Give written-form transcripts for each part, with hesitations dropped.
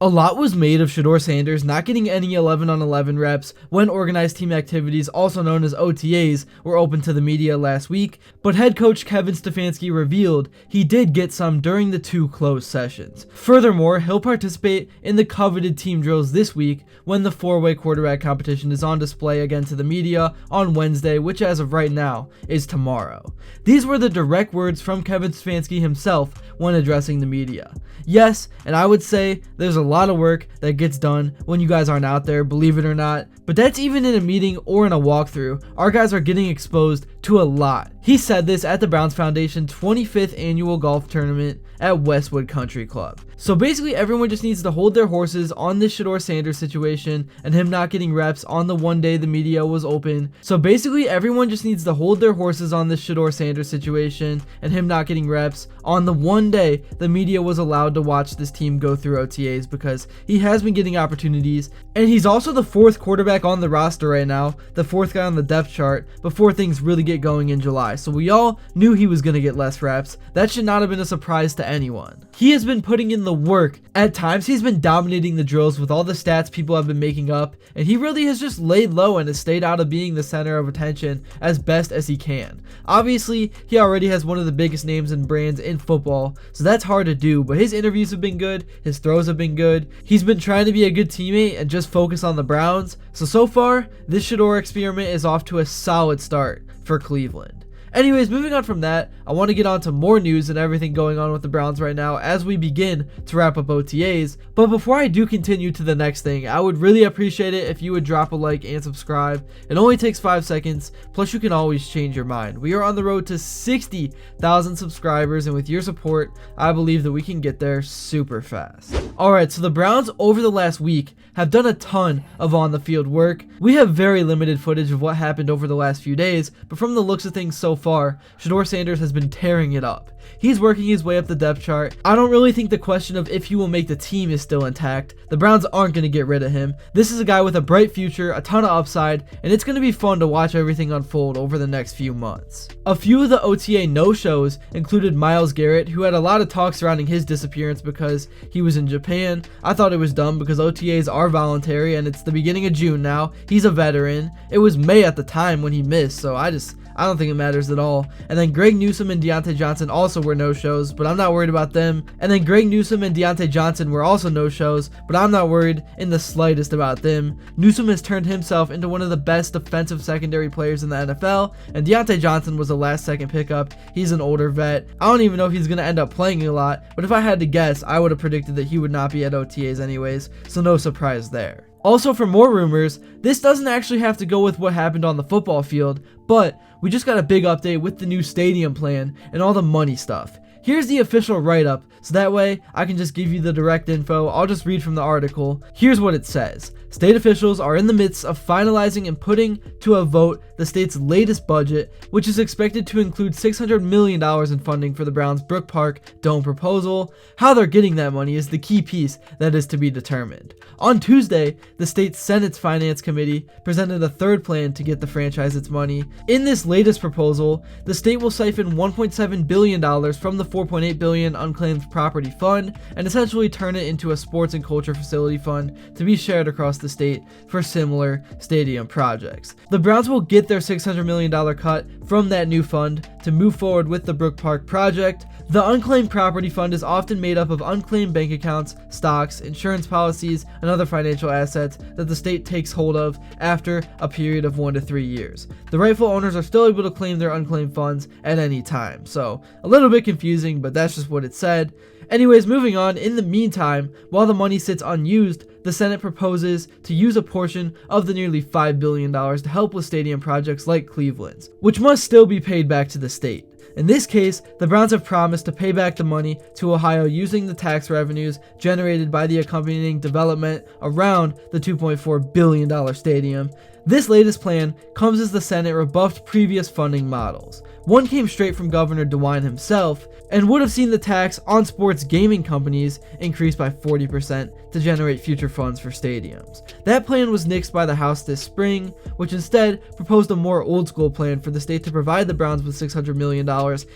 A lot was made of Shedeur Sanders not getting any 11-on-11 reps when organized team activities, also known as OTAs, were open to the media last week, but head coach Kevin Stefanski revealed he did get some during the 2 closed sessions. Furthermore, he'll participate in the coveted team drills this week when the 4-way quarterback competition is on display again to the media on Wednesday, which as of right now is tomorrow. These were the direct words from Kevin Stefanski himself when addressing the media. Yes, and I would say there's a lot of work that gets done when you guys aren't out there, believe it or not, but that's even in a meeting or in a walkthrough. Our guys are getting exposed to a lot. He said this at the Browns Foundation 25th annual golf tournament at Westwood Country Club. So basically everyone just needs to hold their horses on this Shedeur Sanders situation and him not getting reps on the one day the media was open. So basically everyone just needs to hold their horses on this Shedeur Sanders situation and him not getting reps on the one day the media was allowed to watch this team go through OTAs, because he has been getting opportunities and he's also the 4th quarterback on the roster right now, the 4th guy on the depth chart before things really get going in July. So we all knew he was going to get less reps. That should not have been a surprise to anyone. He has been putting in the work. At times he's been dominating the drills with all the stats people have been making up, and he really has just laid low and has stayed out of being the center of attention as best as he can. Obviously he already has one of the biggest names and brands in football, so that's hard to do, but his interviews have been good, his throws have been good, he's been trying to be a good teammate and just focus on the Browns. So far this Shedeur experiment is off to a solid start for Cleveland. Anyways, moving on from that, I want to get on to more news and everything going on with the Browns right now as we begin to wrap up OTAs. But before I do continue to the next thing, I would really appreciate it if you would drop a like and subscribe. It only takes 5 seconds, plus you can always change your mind. We are on the road to 60,000 subscribers, and with your support, I believe that we can get there super fast. Alright, so the Browns over the last week have done a ton of on-the-field work. We have very limited footage of what happened over the last few days, but from the looks of things so far, Shedeur Sanders has been tearing it up. He's working his way up the depth chart. I don't really think the question of if he will make the team is still intact. The Browns aren't going to get rid of him. This is a guy with a bright future, a ton of upside, and it's going to be fun to watch everything unfold over the next few months. A few of the OTA no-shows included Myles Garrett, who had a lot of talk surrounding his disappearance because he was in Japan. I thought it was dumb because OTAs are voluntary and it's the beginning of June now. He's a veteran. It was May at the time when he missed, so I don't think it matters at all. And then Greg Newsome and Deontay Johnson also were no-shows, but I'm not worried about them. And then Greg Newsome and Deontay Johnson were also no-shows, but I'm not worried in the slightest about them. Newsome has turned himself into one of the best defensive secondary players in the NFL, and Deontay Johnson was a last-second pickup. He's an older vet. I don't even know if he's going to end up playing a lot, but if I had to guess, I would have predicted that he would not be at OTAs anyways, so no surprise there. Also, for more rumors, this doesn't actually have to go with what happened on the football field, but we just got a big update with the new stadium plan and all the money stuff. Here's the official write-up, so that way I can just give you the direct info. I'll just read from the article. Here's what it says. State officials are in the midst of finalizing and putting to a vote the state's latest budget, which is expected to include $600 million in funding for the Browns' Brook Park Dome proposal. How they're getting that money is the key piece that is to be determined. On Tuesday, the state Senate's Finance Committee presented a third plan to get the franchise its money. In this latest proposal, the state will siphon $1.7 billion from the $4.8 billion unclaimed property fund and essentially turn it into a sports and culture facility fund to be shared across the state for similar stadium projects. The Browns will get their $600 million cut from that new fund to move forward with the Brook Park project. The unclaimed property fund is often made up of unclaimed bank accounts, stocks, insurance policies, and other financial assets that the state takes hold of after a period of 1 to 3 years. The rightful owners are still able to claim their unclaimed funds at any time. So a little bit confusing, but that's just what it said. Anyways, moving on, in the meantime, while the money sits unused, the Senate proposes to use a portion of the nearly $5 billion to help with stadium projects like Cleveland's, which must still be paid back to the state. In this case, the Browns have promised to pay back the money to Ohio using the tax revenues generated by the accompanying development around the $2.4 billion stadium. This latest plan comes as the Senate rebuffed previous funding models. One came straight from Governor DeWine himself and would have seen the tax on sports gaming companies increase by 40% to generate future funds for stadiums. That plan was nixed by the House this spring, which instead proposed a more old school plan for the state to provide the Browns with $600 million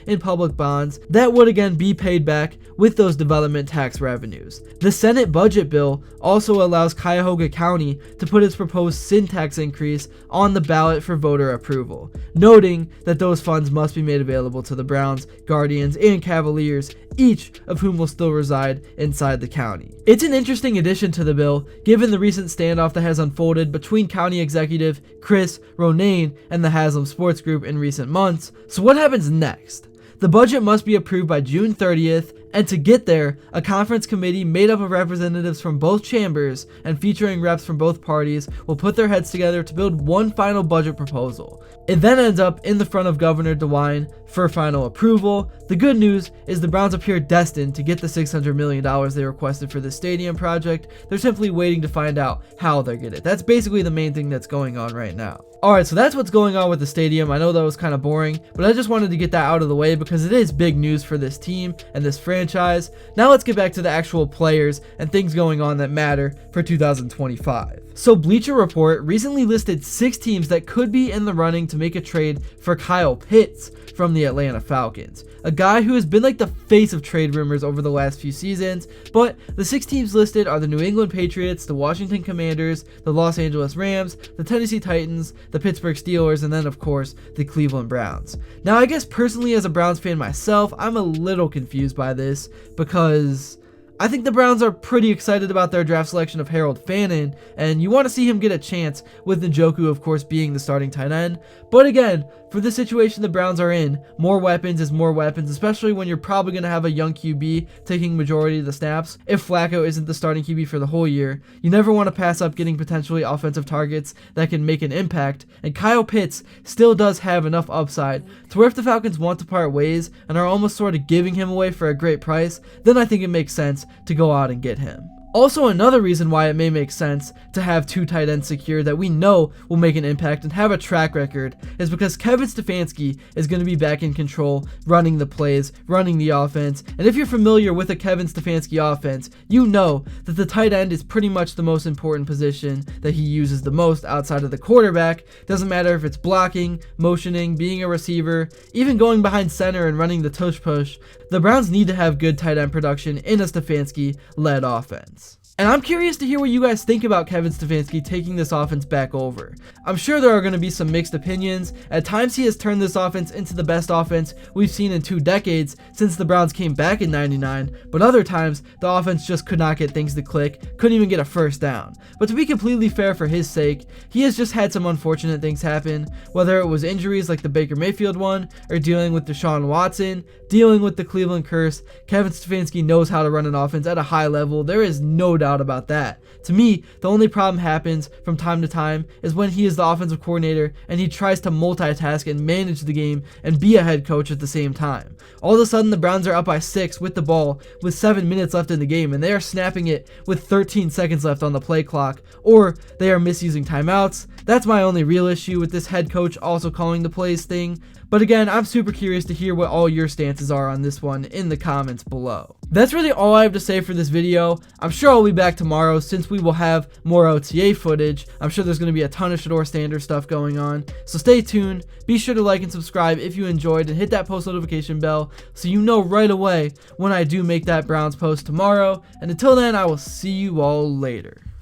in public bonds that would again be paid back with those development tax revenues. The Senate budget bill also allows Cuyahoga County to put its proposed sin tax increase on the ballot for voter approval, noting that those funds must be made available to the Browns, Guardians, and Cavaliers, each of whom will still reside inside the county. It's an interesting addition to the bill, given the recent standoff that has unfolded between county executive Chris Ronayne and the Haslam Sports Group in recent months. So what happens next? The budget must be approved by June 30th, and to get there, a conference committee made up of representatives from both chambers and featuring reps from both parties will put their heads together to build one final budget proposal. It then ends up in the front of Governor DeWine for final approval. The good news is the Browns appear destined to get the $600 million they requested for the stadium project. They're simply waiting to find out how they'll get it. That's basically the main thing that's going on right now. Alright, so that's what's going on with the stadium. I know that was kind of boring, but I just wanted to get that out of the way because it is big news for this team and this franchise. Now let's get back to the actual players and things going on that matter for 2025. So Bleacher Report recently listed 6 teams that could be in the running to make a trade for Kyle Pitts from the Atlanta Falcons, a guy who has been like the face of trade rumors over the last few seasons. But the 6 teams listed are the New England Patriots, the Washington Commanders, the Los Angeles Rams, the Tennessee Titans, the Pittsburgh Steelers, and then of course the Cleveland Browns. Now I guess personally as a Browns fan myself, I'm a little confused by this because I think the Browns are pretty excited about their draft selection of Harold Fannin, and you want to see him get a chance, with Njoku of course being the starting tight end. But again, for the situation the Browns are in, more weapons is more weapons, especially when you're probably going to have a young QB taking majority of the snaps. If Flacco isn't the starting QB for the whole year, you never want to pass up getting potentially offensive targets that can make an impact, and Kyle Pitts still does have enough upside to where if the Falcons want to part ways and are almost sort of giving him away for a great price, then I think it makes sense to go out and get him. Also, another reason why it may make sense to have 2 tight ends secured that we know will make an impact and have a track record is because Kevin Stefanski is going to be back in control, running the plays, running the offense. And if you're familiar with a Kevin Stefanski offense, you know that the tight end is pretty much the most important position that he uses the most outside of the quarterback. Doesn't matter if it's blocking, motioning, being a receiver, even going behind center and running the tush push. The Browns need to have good tight end production in a Stefanski-led offense. And I'm curious to hear what you guys think about Kevin Stefanski taking this offense back over. I'm sure there are going to be some mixed opinions. At times he has turned this offense into the best offense we've seen in 2 decades since the Browns came back in '99, but other times the offense just could not get things to click, couldn't even get a first down. But to be completely fair for his sake, he has just had some unfortunate things happen, whether it was injuries like the Baker Mayfield one, or dealing with Deshaun Watson, dealing with the Cleveland curse. Kevin Stefanski knows how to run an offense at a high level. There is no doubt about that. To me, the only problem happens from time to time is when he is the offensive coordinator and he tries to multitask and manage the game and be a head coach at the same time. All of a sudden the Browns are up by 6 with the ball with 7 minutes left in the game and they are snapping it with 13 seconds left on the play clock, or they are misusing timeouts. That's my only real issue with this head coach also calling the plays thing. But again, I'm super curious to hear what all your stances are on this one in the comments below. That's really all I have to say for this video. I'm sure I'll be back tomorrow since we will have more OTA footage. I'm sure there's going to be a ton of Shedeur Sanders stuff going on. So stay tuned. Be sure to like and subscribe if you enjoyed and hit that post notification bell so you know right away when I do make that Browns post tomorrow. And until then, I will see you all later.